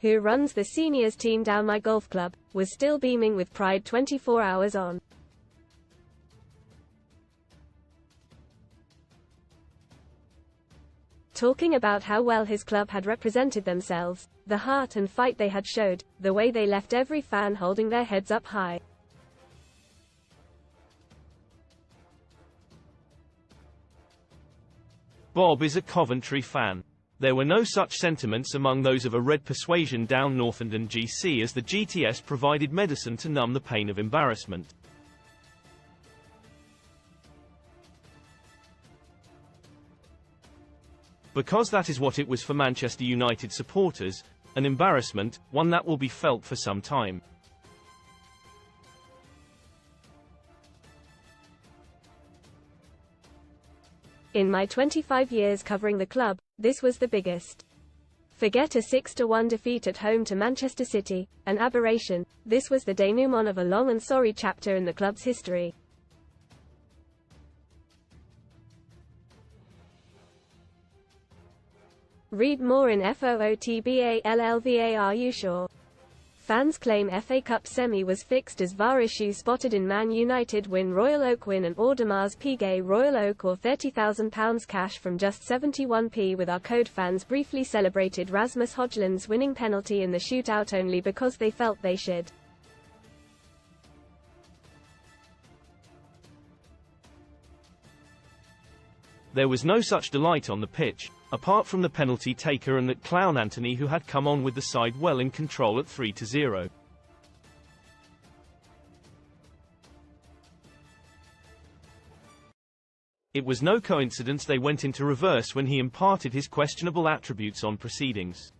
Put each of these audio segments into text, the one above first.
who runs the seniors team down my golf club, was still beaming with pride 24 hours on. Talking about how well his club had represented themselves, the heart and fight they had showed, the way they left every fan holding their heads up high. Bob is a Coventry fan. There were no such sentiments among those of a red persuasion down Northend GC as the GTS provided medicine to numb the pain of embarrassment. Because that is what it was for Manchester United supporters, an embarrassment, one that will be felt for some time. In my 25 years covering the club, this was the biggest. Forget a 6-1 defeat at home to Manchester City, an aberration. This was the denouement of a long and sorry chapter in the club's history. Read more in FOOTBALLVA. Are you sure? Fans claim FA Cup semi was fixed as VAR issue spotted in Man United win. Royal Oak win and Audemars Piguet. Royal Oak or £30,000 cash from just 71p. With our code, fans briefly celebrated Rasmus Højlund's winning penalty in the shootout only because they felt they should. There was no such delight on the pitch, apart from the penalty taker and that clown Anthony, who had come on with the side well in control at 3-0. It was no coincidence they went into reverse when he imparted his questionable attributes on proceedings.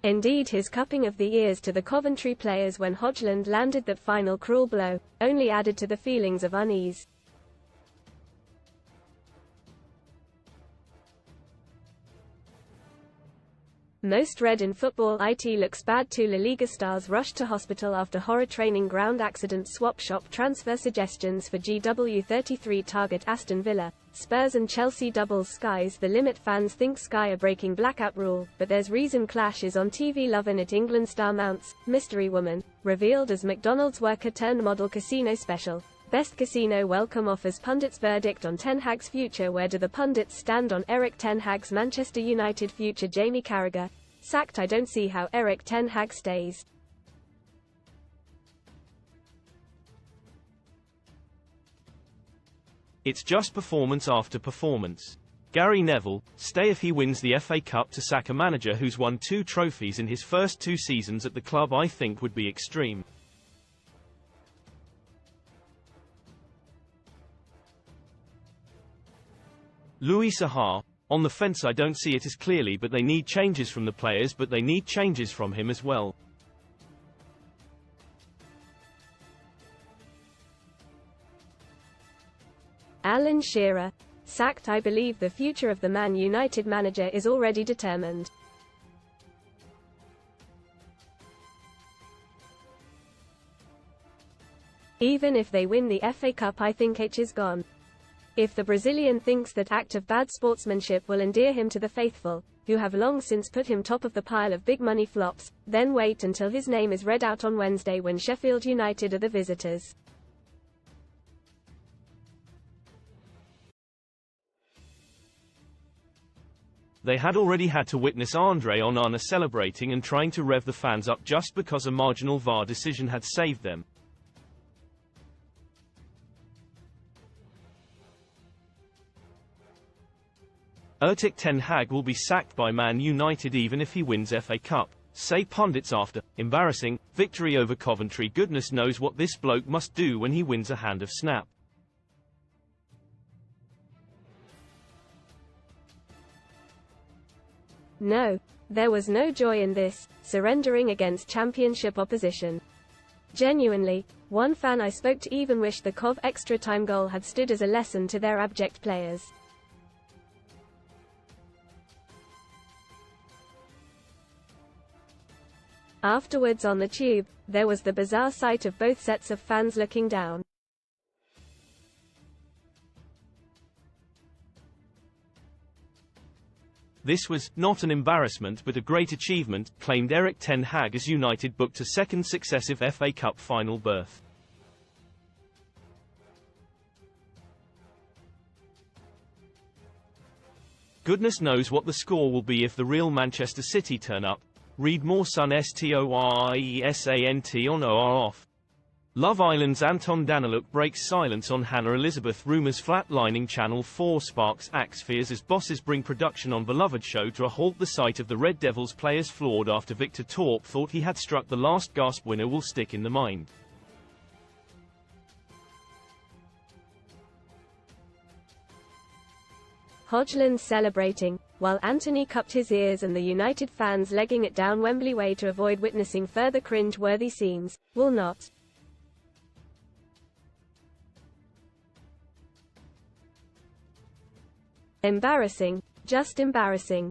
Indeed, his cupping of the ears to the Coventry players when Højlund landed that final cruel blow, only added to the feelings of unease. Most read in football. It looks bad. 2 La Liga stars rushed to hospital after horror. Training ground accident. Swap shop transfer suggestions for GW33 target Aston Villa. Spurs and Chelsea doubles. Sky's the limit. Fans think Sky are breaking blackout rule, but there's reason. Clash is on TV. Lovin' It. England star mounts mystery woman revealed as McDonald's worker turned model. Casino special. Best casino welcome offers. Pundits verdict on Ten Hag's future. Where do the pundits stand on Erik Ten Hag's Manchester United future? Jamie Carragher sacked. I don't see how Erik Ten Hag stays. It's just performance after performance. Gary Neville, stay if he wins the FA Cup. To sack a manager who's won 2 trophies in his first 2 seasons at the club, I think would be extreme. Louis Saha, on the fence. I don't see it as clearly, but they need changes from the players, but they need changes from him as well. Alan Shearer sacked. I believe the future of the Man United manager is already determined. Even if they win the FA Cup, I think H is gone. If the Brazilian thinks that act of bad sportsmanship will endear him to the faithful, who have long since put him top of the pile of big money flops, then wait until his name is read out on Wednesday when Sheffield United are the visitors. They had already had to witness Andre Onana celebrating and trying to rev the fans up just because a marginal VAR decision had saved them. Erik Ten Hag will be sacked by Man United even if he wins FA Cup, say pundits after embarrassing victory over Coventry. Goodness knows what this bloke must do when he wins a hand of snap. No, there was no joy in this, surrendering against championship opposition. Genuinely, one fan I spoke to even wished the Cov extra time goal had stood as a lesson to their abject players. Afterwards on the tube, there was the bizarre sight of both sets of fans looking down. This was not an embarrassment but a great achievement, claimed Erik ten Hag as United booked a second successive FA Cup final berth. Goodness knows what the score will be if the real Manchester City turn up. Read more STORIESANT on OR off. Love Island's Anton Daniluk breaks silence on Hannah Elizabeth rumours flatlining Channel 4 sparks axe fears as bosses bring production on beloved show to a halt. The sight of the Red Devils players floored after Victor Torp thought he had struck the last gasp winner will stick in the mind. Hodgland celebrating, while Anthony cupped his ears and the United fans legging it down Wembley Way to avoid witnessing further cringe-worthy scenes, will not. Embarrassing, just embarrassing.